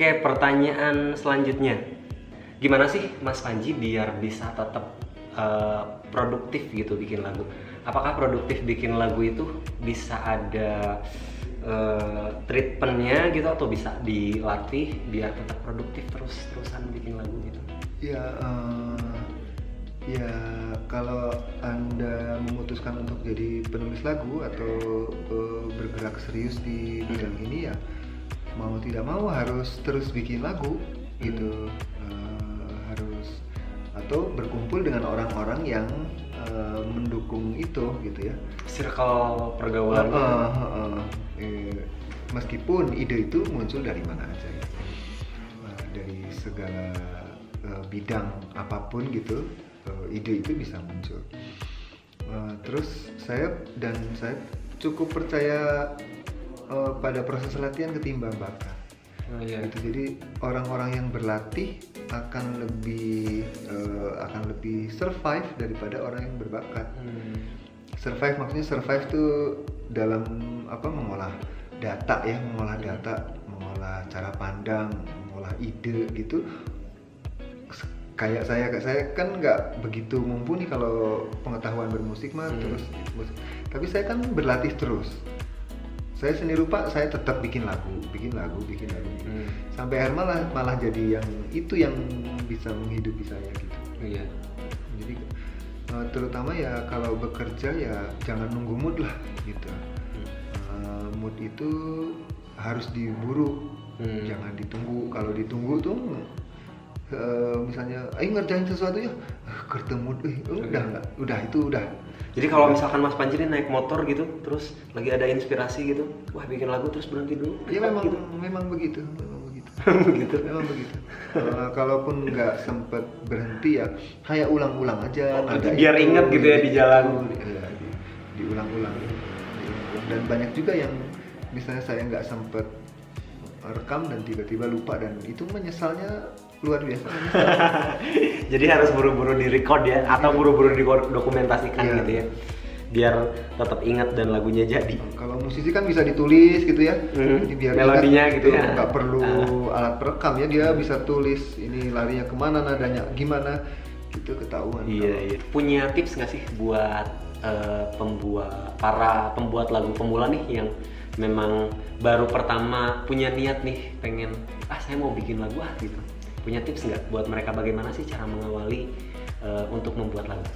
Oke, pertanyaan selanjutnya. Gimana sih Mas Panji biar bisa tetap produktif gitu bikin lagu? Apakah produktif bikin lagu itu bisa ada treatmentnya gitu atau bisa dilatih biar tetap produktif terus-terusan bikin lagu gitu? Ya, ya kalau Anda memutuskan untuk jadi penulis lagu atau bergerak serius di bidang ini ya mau tidak mau harus terus bikin lagu gitu. Harus atau berkumpul dengan orang-orang yang mendukung itu gitu ya. Circle pergaulan. Meskipun ide itu muncul dari mana aja ya. Dari segala bidang apapun gitu, ide itu bisa muncul. Terus saya cukup percaya pada proses latihan ketimbang bakat. Gitu. Jadi orang-orang yang berlatih akan lebih survive daripada orang yang berbakat. Survive maksudnya survive tuh dalam mengolah data ya, mengolah cara pandang, mengolah ide gitu. Kayak saya kan nggak begitu mumpuni kalau pengetahuan bermusik mah terus musik. Tapi saya kan berlatih terus. Saya seni rupa, saya tetap bikin lagu. Sampai akhir malah jadi yang bisa menghidupi saya gitu. Iya. Jadi terutama ya kalau bekerja ya jangan nunggu mood lah gitu. Mood itu harus diburu, jangan ditunggu. Kalau ditunggu tuh misalnya, ayo ngerjain sesuatu ya, ketemu, udah. Jadi kalau misalkan Mas Panji naik motor gitu, terus lagi ada inspirasi gitu, wah bikin lagu terus berhenti dulu. Ya memang begitu. Memang begitu. Kalaupun nggak sempet berhenti ya, kayak ulang-ulang aja. Biar ingat gitu ya di jalan. Ya, diulang-ulang. Dan banyak juga yang misalnya saya nggak sempet rekam dan tiba-tiba lupa dan itu menyesalnya luar biasa. Jadi harus buru-buru direcord ya, atau buru-buru didokumentasikan gitu ya, biar tetap ingat dan lagunya jadi. Kalau musisi kan bisa ditulis gitu ya, jadi biar melodinya ingat, gitu ya, nggak perlu alat perekam ya, dia bisa tulis ini larinya kemana, nadanya gimana, gitu ketahuan. Iya. Punya tips nggak sih buat para pembuat lagu pemula nih yang memang baru pertama punya niat nih pengen saya mau bikin lagu gitu? Punya tips nggak buat mereka bagaimana sih cara mengawali untuk membuat lagu?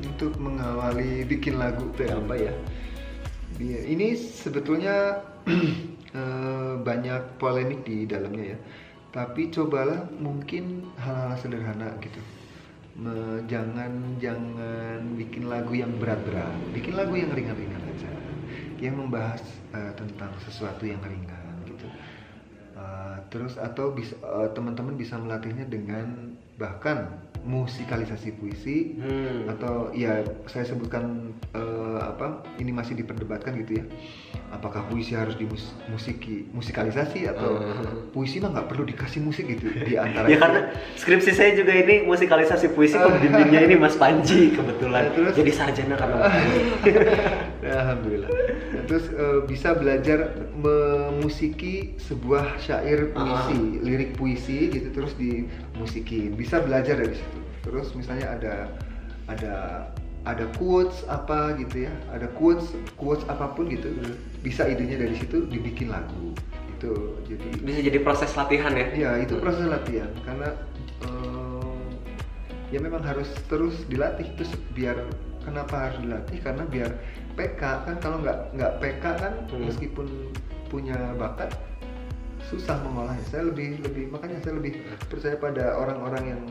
Untuk mengawali bikin lagu itu apa ya? Ini sebetulnya banyak polemik di dalamnya ya. Tapi cobalah mungkin hal-hal sederhana gitu. Jangan bikin lagu yang berat-berat. Bikin lagu yang ringan-ringan aja. Yang membahas tentang sesuatu yang ringan gitu. Terus atau teman-teman bisa melatihnya dengan bahkan musikalisasi puisi atau ya saya sebutkan ini masih diperdebatkan gitu ya, apakah puisi harus musikalisasi atau puisi mah nggak perlu dikasih musik gitu di antara ya karena skripsi saya juga ini musikalisasi puisi, pembimbingnya ini Mas Panji kebetulan jadi sarjana karena alhamdulillah. Terus bisa belajar memusiki sebuah syair puisi, lirik puisi gitu, terus dimusikin, bisa belajar dari situ. Terus misalnya ada quotes apa gitu ya, ada quotes apapun gitu, bisa idenya dari situ dibikin lagu itu. Jadi bisa jadi proses latihan ya. Ya itu proses latihan karena ya memang harus terus dilatih. Terus biar kenapa harus dilatih? Karena biar PK kan, kalau nggak PK kan meskipun punya bakat susah mengolahnya. Makanya saya lebih percaya pada orang-orang yang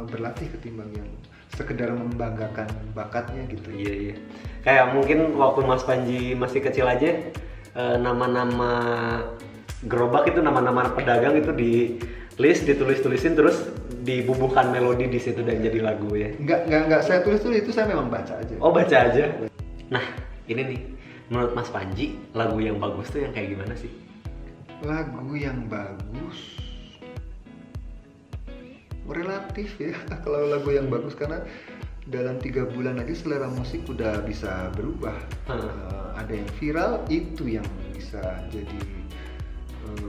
berlatih ketimbang yang sekedar membanggakan bakatnya gitu. Iya. Kayak mungkin waktu Mas Panji masih kecil aja, nama-nama gerobak itu, nama-nama pedagang itu ditulis-tulisin terus dibubuhkan melodi di situ dan jadi lagu ya. Enggak saya tulis itu saya memang baca aja. Oh, baca aja. Nah, ini nih menurut Mas Panji lagu yang bagus tuh yang kayak gimana sih? Lagu yang bagus relatif ya. Kalau lagu yang bagus karena dalam 3 bulan aja selera musik udah bisa berubah. Ada yang viral, itu yang bisa jadi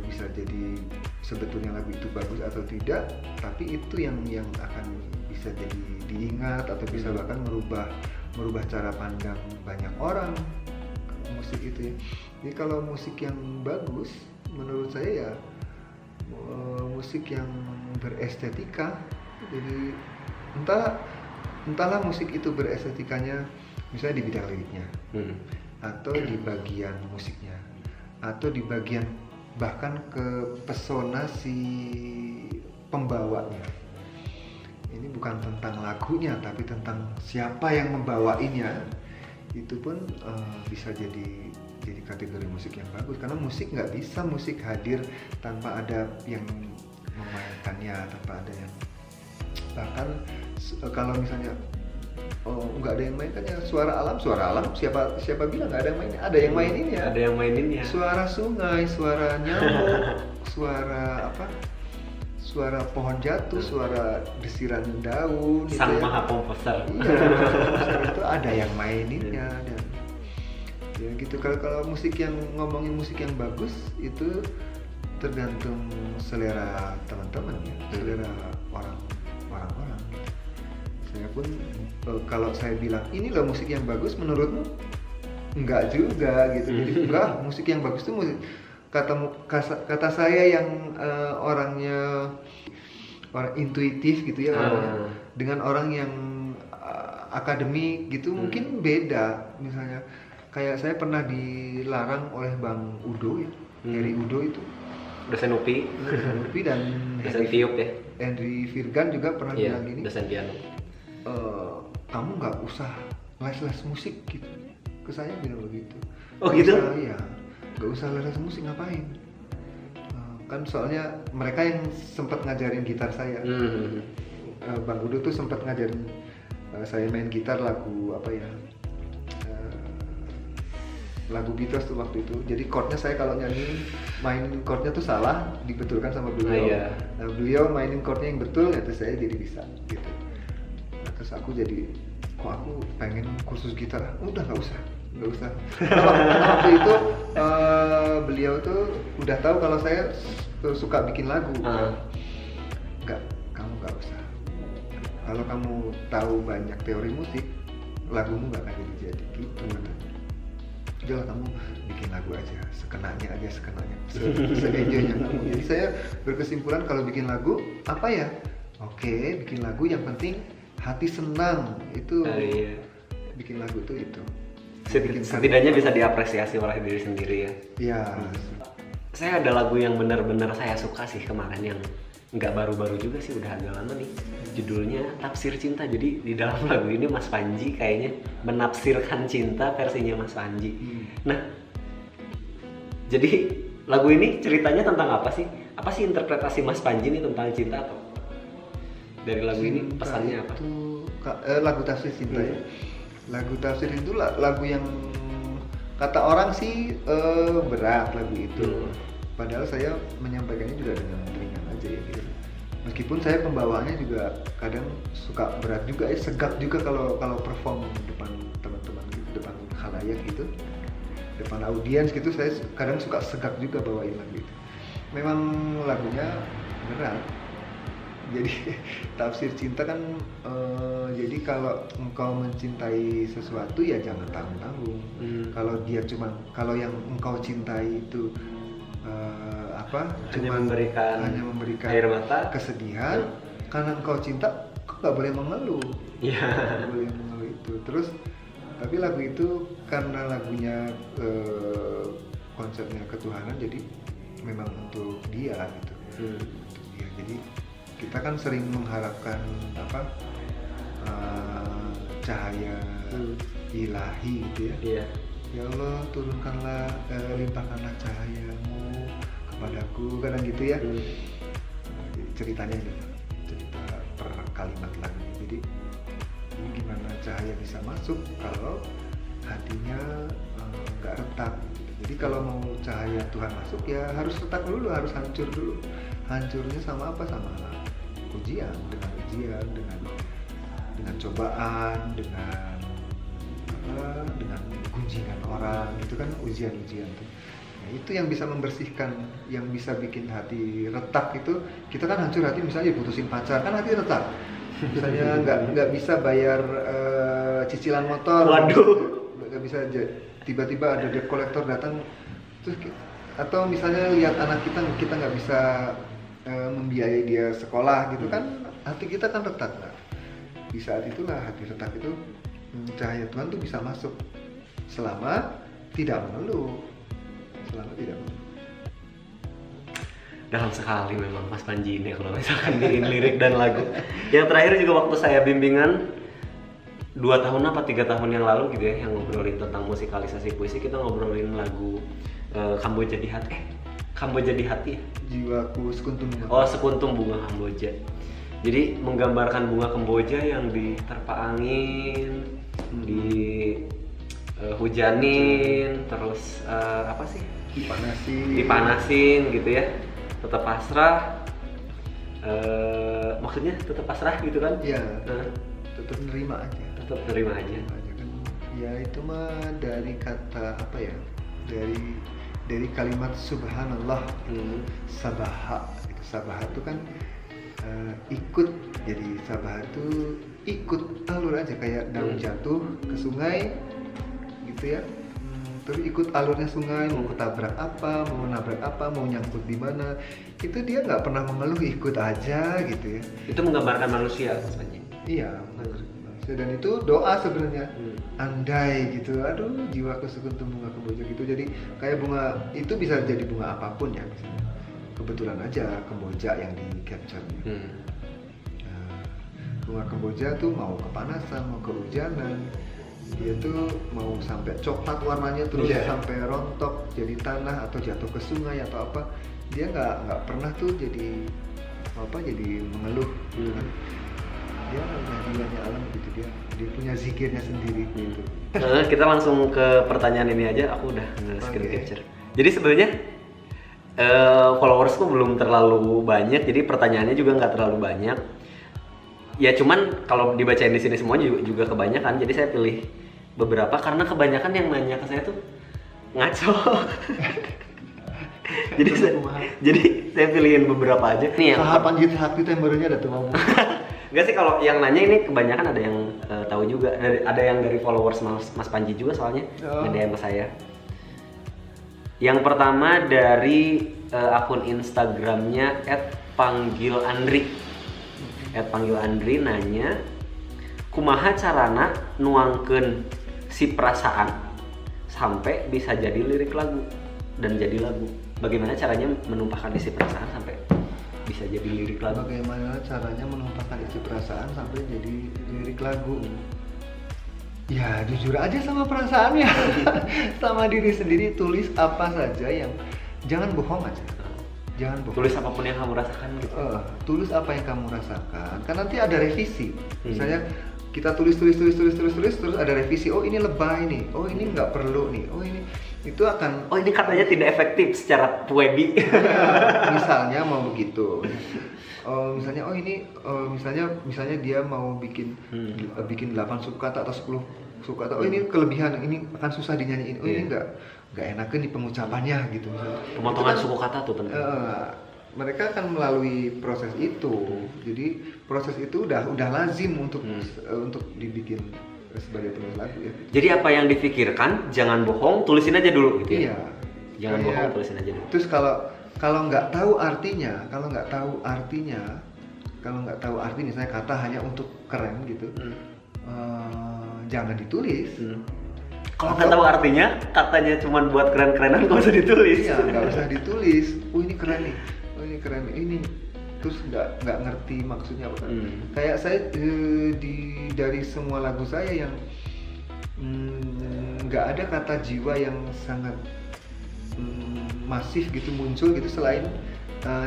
bisa jadi sebetulnya lagu itu bagus atau tidak, tapi itu yang akan bisa jadi diingat atau bisa bahkan merubah cara pandang banyak orang ke musik itu ya. Jadi kalau musik yang bagus menurut saya ya musik yang berestetika. Jadi entahlah musik itu berestetikanya misalnya di bidang liriknya, atau di bagian musiknya, atau di bagian bahkan ke pesona si pembawanya. Ini bukan tentang lagunya tapi tentang siapa yang membawainya. Itu pun bisa jadi kategori musik yang bagus, karena musik nggak bisa musik hadir tanpa ada yang memainkannya, tanpa ada yang bahkan kalau misalnya nggak ada yang mainkannya, suara alam siapa bilang nggak ada yang mainin, ada yang maininnya, ada yang maininnya, suara sungai, suara nyamuk, suara pohon jatuh, suara desiran daun, sang gitu maha komposer. Iya, itu ada yang maininnya. Dan ya gitu, kalau musik yang ngomongin musik yang bagus itu tergantung selera teman-teman ya, selera orang-orang. Saya pun kalau saya bilang ini loh musik yang bagus, menurutmu enggak juga gitu. Jadi enggak, musik yang bagus itu musik kata saya yang orang intuitif gitu ya, dengan orang yang akademik gitu mungkin beda. Misalnya kayak saya pernah dilarang oleh Bang Udo ya, Heri Udo itu dosen UPI dan dosen Tiup ya, Henry Virgan juga pernah bilang gini, dosen piano, kamu nggak usah les musik gitu. Ke saya bilang begitu. Oh gitu? Iya, nggak usah les musik, ngapain? Kan soalnya mereka yang sempat ngajarin gitar saya. Bang Udo tuh sempat ngajarin saya main gitar lagu apa ya? Lagu Beatles tuh waktu itu. Jadi chordnya saya kalau nyanyi main chordnya tuh salah, dibetulkan sama beliau. Nah, beliau mainin chordnya yang betul, ya terus saya jadi bisa gitu. Nah, terus aku jadi aku pengen kursus gitar. Udah nggak usah. Karena waktu itu beliau tuh udah tahu kalau saya suka bikin lagu. Kamu nggak usah. Kalau kamu tahu banyak teori musik, lagumu nggak akan jadi gitu. Udahlah, kamu bikin lagu aja, sekenanya, se-enjoynya kamu. Jadi saya berkesimpulan kalau bikin lagu apa ya? Oke, bikin lagu yang penting hati senang. Itu bikin lagu itu. Setidaknya bisa diapresiasi oleh diri sendiri ya. Iya. Saya ada lagu yang benar-benar saya suka sih kemarin, yang nggak baru-baru juga sih, udah agak lama nih. Judulnya Tafsir Cinta. Jadi di dalam lagu ini Mas Panji kayaknya menafsirkan cinta versinya Mas Panji. Nah, jadi lagu ini ceritanya tentang apa sih? Apa sih interpretasi Mas Panji ini tentang cinta, atau dari lagu ini pesannya apa? Lagu Tafsir Cinta ya. Lagu Tafsir itu lagu yang kata orang sih berat lagu itu. Padahal saya menyampaikannya juga dengan ringan aja ya gitu. Meskipun saya pembawaannya juga kadang suka berat juga ya, segak juga kalau perform depan teman-teman gitu, depan khalayak gitu, depan audiens gitu, saya kadang suka segak juga bawain lagu itu. Memang lagunya berat. Jadi tafsir cinta kan jadi kalau engkau mencintai sesuatu ya jangan tanggung-tanggung. Kalau yang engkau cintai itu hanya memberikan air mata, kesedihan, karena engkau cinta, kau nggak boleh mengeluh. Nggak boleh mengeluh itu. Terus tapi lagu itu karena lagunya konsepnya ketuhanan, jadi memang untuk dia gitu. Ya, jadi kita kan sering mengharapkan cahaya ilahi gitu ya. Ya Allah, turunkanlah, limpahkanlah cahayamu kepadaku, kadang gitu ya. Ceritanya ini, cerita per kalimat lagu. Jadi gimana cahaya bisa masuk kalau hatinya nggak retak. Jadi kalau mau cahaya Tuhan masuk ya harus retak dulu, harus hancur dulu. Hancurnya sama apa? Sama ujian, dengan cobaan, dengan gunjingan orang, itu kan ujian tuh. Nah, itu yang bisa membersihkan, yang bisa bikin hati retak itu. Kita kan hancur hati misalnya putusin pacar, kan hati retak. Misalnya nggak bisa bayar cicilan motor. Waduh. Nggak bisa tiba-tiba ada debt collector datang terus atau misalnya lihat anak kita nggak bisa membiayai dia sekolah gitu kan, hati kita kan retak. Nah, di saat itulah hati retak itu cahaya Tuhan tuh bisa masuk selama tidak mengeluh. Dalam sekali memang Mas Panji ini kalau misalkan bikin lirik dan lagu. Yang terakhir juga waktu saya bimbingan 2 tahun apa 3 tahun yang lalu gitu ya, yang ngobrolin tentang musikalisasi puisi, kita ngobrolin lagu Kamboja di Hati. Kamboja di Hati ya? Jiwaku sekuntum bunga. Oh, sekuntum bunga Kamboja. Jadi menggambarkan bunga Kamboja yang diterpa angin, hujanin, terus apa sih? Dipanasin gitu ya. Tetap pasrah. Maksudnya tetap pasrah gitu kan? Iya. Tetap nerima aja. Tetap nerima aja. Kan, ya itu mah dari kata apa ya? Dari kalimat subhanallah, sabaha. Sabaha itu kan ikut, jadi sabaha itu ikut alur aja kayak daun jatuh ke sungai gitu ya. Terus ikut alurnya sungai, mau ketabrak apa, mau nabrak apa, mau nyangkut di mana, itu dia nggak pernah mengeluh, ikut aja gitu ya. Itu menggambarkan manusia sebenarnya. Iya, dan itu doa sebenarnya. Andai gitu, aduh jiwaku sekuntum bunga Kamboja gitu. Jadi kayak bunga itu bisa jadi bunga apapun ya, misalnya. Kebetulan aja Kamboja yang di capture. Nah, bunga Kamboja tuh mau kepanasan, mau kehujanan, dia tuh mau sampai coklat warnanya terus sampai rontok jadi tanah atau jatuh ke sungai atau apa, dia nggak pernah tuh jadi mengeluh. Dia jiwanya alam gitu, dia punya zikirnya sendiri gitu. Kita langsung ke pertanyaan ini aja, aku udah screen capture. Jadi sebenarnya followersku belum terlalu banyak, jadi pertanyaannya juga nggak terlalu banyak. Ya cuman kalau dibacain di sini semuanya juga kebanyakan, jadi saya pilih beberapa karena kebanyakan yang nanya ke saya tuh ngaco. jadi saya pilihin beberapa aja. Nih yang Panji Sakti tembornya ada tuh ngomong. Enggak sih, kalau yang nanya ini kebanyakan ada yang tahu juga, ada yang dari followers Mas Panji juga soalnya nge-DM ke saya. Yang pertama dari akun Instagramnya @panggilandri. @panggilandri nanya, kumaha carana nuangkeun si perasaan sampai bisa jadi lirik lagu dan jadi lagu. Bagaimana caranya menumpahkan isi perasaan sampai bisa jadi lirik lagu? Bagaimana caranya menumpahkan isi perasaan sampai jadi lirik lagu? Ya jujur aja sama perasaannya. Sama diri sendiri, tulis apa saja yang jangan bohong aja. Jangan bohong. Tulis apapun yang kamu rasakan gitu. Tulis apa yang kamu rasakan. Kan nanti ada revisi. Misalnya kita tulis terus ada revisi. Oh ini lebay nih. Oh ini nggak perlu nih. Oh ini itu akan. Oh ini katanya tidak efektif secara puebi. Misalnya mau begitu. Misalnya ini misalnya dia mau bikin 8 subkata atau 10 subkata. Oh ini kelebihan, ini akan susah dinyanyiin. Oh ini nggak enakan di pengucapannya gitu misalnya. Pemotongan suku kata tuh penting. Mereka akan melalui proses itu. Jadi proses itu udah lazim untuk dibikin sebagai penulis lagu ya. Jadi apa yang difikirkan jangan bohong, tulisin aja dulu gitu ya. Iya. Jangan bohong, tulisin aja dulu. Terus kalau nggak tahu artinya, misalnya kata hanya untuk keren gitu, jangan ditulis. Kalau nggak tahu artinya, katanya cuma buat keren-kerenan, nggak usah ditulis. Iya, nggak usah ditulis. Oh ini keren nih, ini. Terus nggak ngerti maksudnya apa. Kayak saya dari semua lagu saya yang nggak ada kata jiwa yang sangat masif gitu muncul gitu selain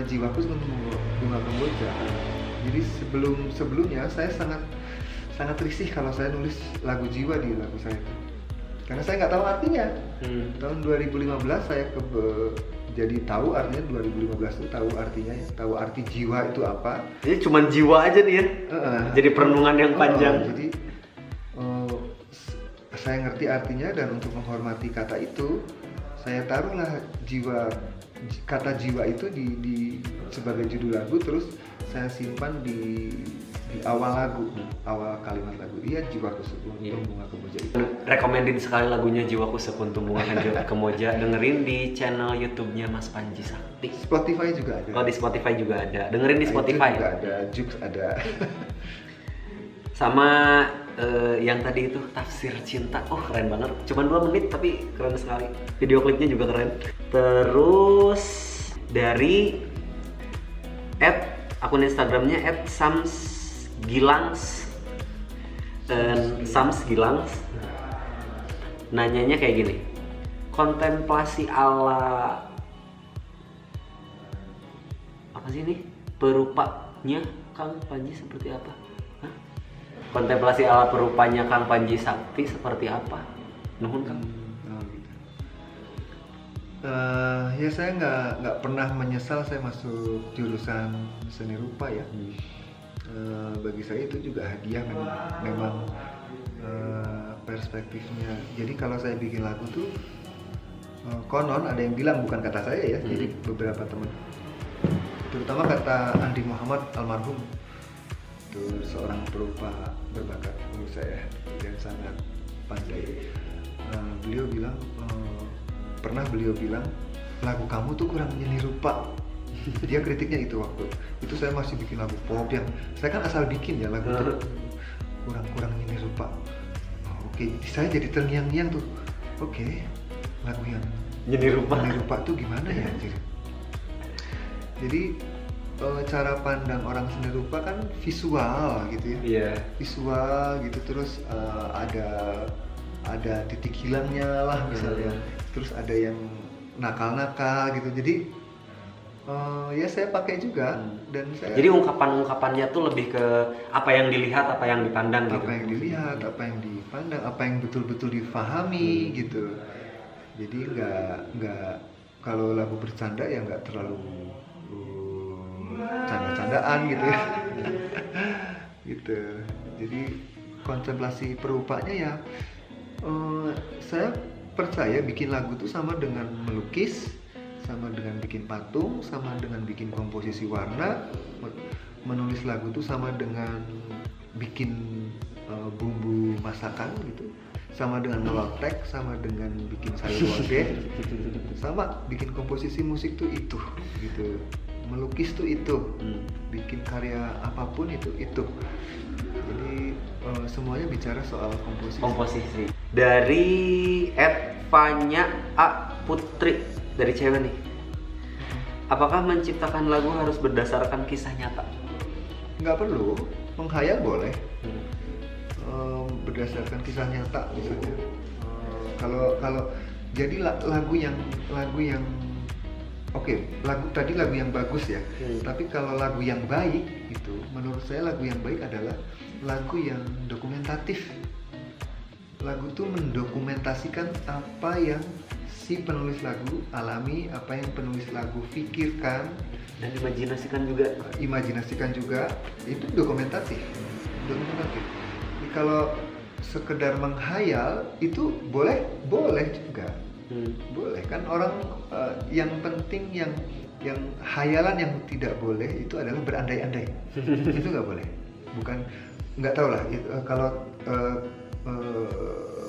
jiwaku sekuntum bunga Kamboja. Jadi sebelumnya saya sangat risih kalau saya nulis lagu jiwa di lagu saya itu. Karena saya nggak tahu artinya. Tahun 2015 saya jadi tahu artinya. 2015 itu tahu artinya ya, tahu arti jiwa itu apa. Jadi cuman jiwa aja nih ya. Jadi perenungan yang panjang. Jadi saya ngerti artinya, dan untuk menghormati kata itu saya taruhlah kata jiwa itu di sebagai judul lagu, terus saya simpan di awal lagu, awal kalimat lagu. Iya, Jiwaku Sekuntum Bunga Kemboja itu. Rekomendin sekali lagunya Jiwaku Sekuntum Bunga Kemboja. Dengerin di channel YouTube-nya Mas Panji Sakti. Spotify juga ada. Oh, di Spotify juga ada. Dengerin di Spotify. Juga ada, Jux ada. Sama yang tadi itu Tafsir Cinta. Oh, keren banget. Cuman 2 menit tapi keren sekali. Video klipnya juga keren. Terus dari akun Instagramnya @samsgilangs dan Samsgilangs nanyanya kayak gini, kontemplasi ala apa sih ini, perupanya Kang Panji seperti apa? Hah? Kontemplasi ala perupanya Kang Panji Sakti seperti apa? Nuhun Kang. Ya saya nggak pernah menyesal saya masuk jurusan seni rupa ya. Bagi saya itu juga hadiah memang perspektifnya. Jadi kalau saya bikin lagu tuh konon ada yang bilang, bukan kata saya ya, jadi beberapa teman, terutama kata Andi Muhammad almarhum, itu seorang perupa berbakat menurut saya yang sangat pandai. Beliau bilang lagu kamu tuh kurang nyeni rupa. Dia kritiknya itu waktu itu saya masih bikin lagu pop yang saya kan asal bikin ya, lagu tuh kurang nyeni rupa. Oke, saya jadi terngiang-ngiang tuh. Oke, lagu yang nyeni rupa tuh gimana ya? Jadi cara pandang orang seni rupa kan visual gitu ya. Iya. Visual gitu, terus ada titik hilangnya lah misalnya. Terus ada yang nakal-nakal gitu. Jadi ya saya pakai juga dan saya. Jadi ungkapan-ungkapannya tuh lebih ke apa yang dilihat, apa yang dipandang gitu. Apa yang dilihat, apa yang dipandang, apa yang betul-betul difahami gitu. Jadi nggak kalau lagu bercanda ya nggak terlalu canda-candaan gitu ya. Gitu. Jadi kontemplasi perupanya ya saya percaya bikin lagu tuh sama dengan melukis, sama dengan bikin patung, sama dengan bikin komposisi warna. Menulis lagu tuh sama dengan bikin bumbu masakan gitu, sama dengan ngelotek, sama dengan bikin sayur lodeh, sama bikin komposisi musik tuh itu gitu. Melukis tuh itu, bikin karya apapun itu. Jadi semuanya bicara soal komposisi. Dari Vanya A Putri, dari cewek nih. Apakah menciptakan lagu harus berdasarkan kisah nyata? Nggak perlu, menghayal boleh. Berdasarkan kisah nyata misalnya. Kalau jadi lagu yang Oke, lagu yang bagus ya. Tapi kalau lagu yang baik itu, menurut saya lagu yang baik adalah lagu yang dokumentatif. Lagu itu mendokumentasikan apa yang si penulis lagu alami, apa yang penulis lagu pikirkan dan imajinasikan juga. Itu dokumentatif. Jadi kalau sekedar menghayal itu boleh juga. Boleh kan orang yang penting yang hayalan yang tidak boleh itu adalah berandai-andai. Itu nggak boleh. Bukan, nggak tahu lah kalau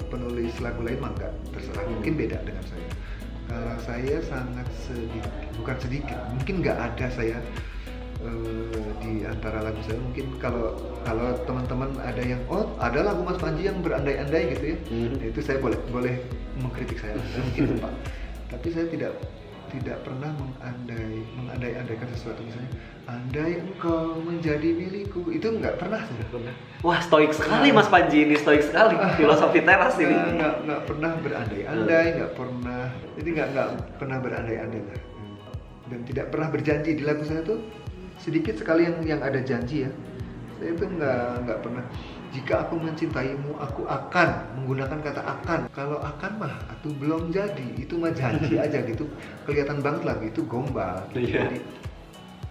penulis lagu lain mah nggak, terserah, mungkin beda dengan saya. Kalau saya sangat sedikit, mungkin nggak ada saya di antara lagu saya. Mungkin kalau teman-teman ada yang ada lagu Mas Panji yang berandai-andai gitu ya, itu saya boleh mengkritik saya mungkin lupa. Tapi saya tidak pernah mengandai-andaikan sesuatu, misalnya andai engkau menjadi milikku, itu nggak pernah saya. Wah, stoik sekali Mas Panji ini, stoik sekali. Filosofi teras ini. Nggak pernah berandai-andai, nggak pernah. Jadi nggak pernah berandai-andai lah. Dan tidak pernah berjanji. Di lagu saya tuh sedikit sekali yang ada janji ya. Saya itu nggak pernah. Jika aku mencintaimu, aku akan, menggunakan kata akan. Kalau akan mah, atau belum jadi, itu mah janji aja gitu. Kelihatan banget lah gitu, gombal. Iya. Jadi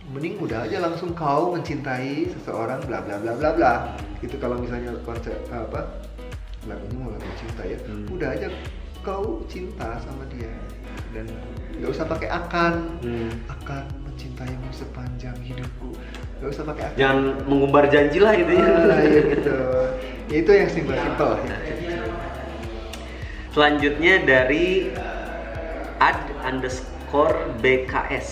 mending udah aja langsung kau mencintai seseorang, bla bla bla bla bla. Gitu kalau misalnya konsep lagunya mau lagu cinta ya. Udah aja kau cinta sama dia. dan nggak usah pakai akan mencintaimu sepanjang hidupku, nggak usah pakai akan. Jangan mengumbar janji lah gitu ya. Iya gitu. Itu yang simpel lah. Selanjutnya dari @_BKS.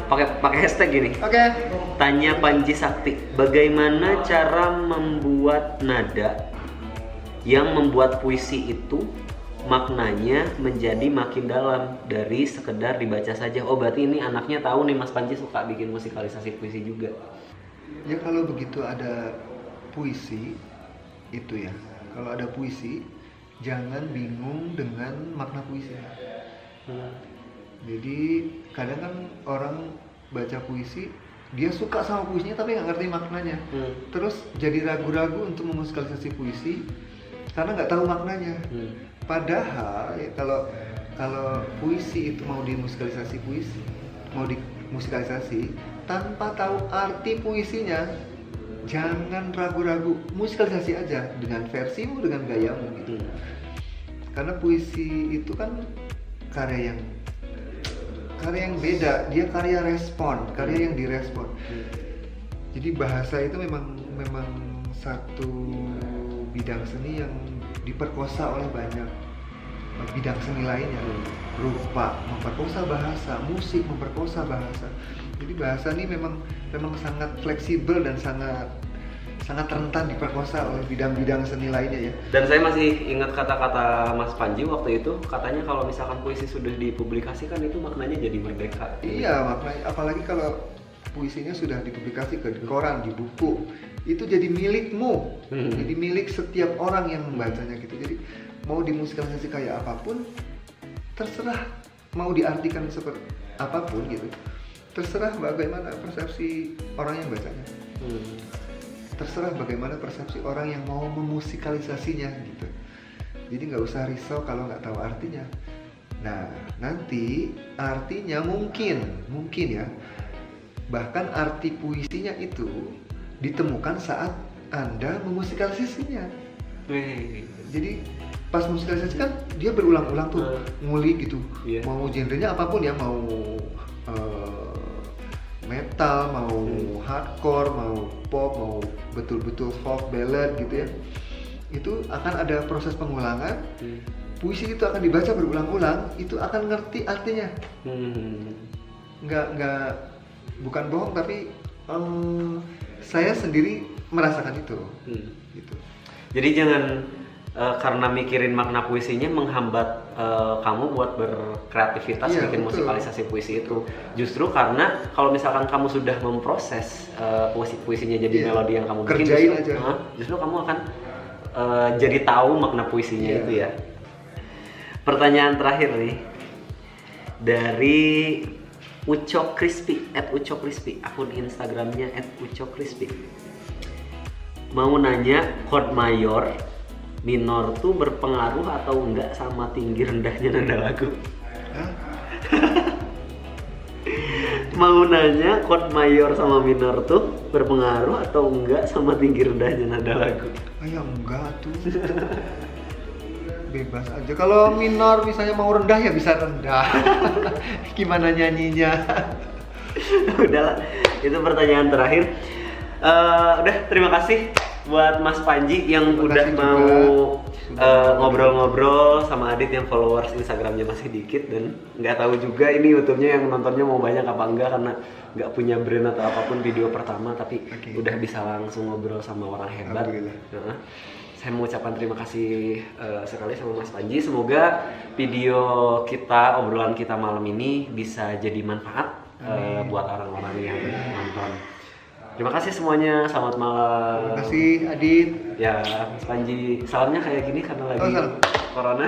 Pakai hashtag gini. Oke. Tanya Panji Sakti, bagaimana cara membuat nada yang membuat puisi itu maknanya menjadi makin dalam dari sekedar dibaca saja. Oh, berarti ini anaknya tahu nih Mas Panji suka bikin musikalisasi puisi juga. Ya kalau begitu ada puisi itu ya. Kalau ada puisi, jangan bingung dengan makna puisi. Jadi kadang kan orang baca puisi, dia suka sama puisinya tapi nggak ngerti maknanya. Terus jadi ragu-ragu untuk memusikalisasi puisi karena nggak tahu maknanya. Padahal ya, kalau puisi itu mau dimusikalisasi tanpa tahu arti puisinya, jangan ragu-ragu, musikalisasi aja dengan versimu, dengan gayamu gitu. Karena puisi itu kan karya yang beda, dia karya yang direspon. Jadi bahasa itu memang satu bidang seni yang diperkosa oleh banyak bidang seni lainnya. Rupa memperkosa bahasa, musik memperkosa bahasa. Jadi bahasa ini memang sangat fleksibel dan sangat rentan diperkosa oleh bidang-bidang seni lainnya ya. Dan saya masih ingat kata-kata Mas Panji waktu itu, katanya kalau misalkan puisi sudah dipublikasikan itu maknanya jadi merdeka. Iya, maknanya apalagi kalau puisinya sudah dipublikasi ke koran, di buku, itu jadi milikmu. Jadi milik setiap orang yang membacanya gitu. Jadi mau dimusikalisasi kayak apapun, terserah mau diartikan seperti apapun gitu. Terserah bagaimana persepsi orang yang bacanya. Terserah bagaimana persepsi orang yang mau memusikalisasinya gitu. Jadi nggak usah risau kalau nggak tahu artinya. Nah, nanti artinya mungkin ya, bahkan arti puisinya itu ditemukan saat Anda memusikalisasinya. Jadi pas musikalisasi kan dia berulang-ulang tuh ngulik gitu. Mau genrenya apapun ya, mau metal, mau hardcore, mau pop, mau betul-betul folk ballad gitu ya, itu akan ada proses pengulangan. Puisi itu akan dibaca berulang-ulang, itu akan ngerti artinya. Bukan bohong, tapi saya sendiri merasakan itu. Gitu. Jadi jangan karena mikirin makna puisinya menghambat kamu buat berkreativitas bikin musikalisasi puisi itu. Justru karena kalau misalkan kamu sudah memproses puisinya jadi melodi yang kamu bikin, justru kamu akan jadi tahu makna puisinya itu ya. Pertanyaan terakhir nih dari Uco Crispy, @ucokrispy, akun Instagramnya @ucokrispy. Mau nanya, chord mayor minor tuh berpengaruh atau enggak sama tinggi rendahnya nada lagu? Mau nanya, chord mayor sama minor tuh berpengaruh atau enggak sama tinggi rendahnya nada lagu? Ya enggak tuh. Bebas aja. Kalau minor misalnya mau rendah ya bisa rendah. Gimana nyanyinya? Udahlah, itu pertanyaan terakhir. Udah, terima kasih buat Mas Panji yang udah mau ngobrol-ngobrol sama Adit yang followers Instagramnya masih dikit dan nggak tahu juga ini YouTube-nya yang nontonnya mau banyak apa enggak karena nggak punya brand atau apapun video pertama, tapi udah bisa langsung ngobrol sama orang hebat. Saya mau ucapkan terima kasih sekali sama Mas Panji. Semoga video kita, obrolan kita malam ini bisa jadi manfaat buat orang-orang yang nonton. Terima kasih semuanya, selamat malam. Terima kasih Adit. Ya, Mas Panji, salamnya kayak gini karena lagi corona.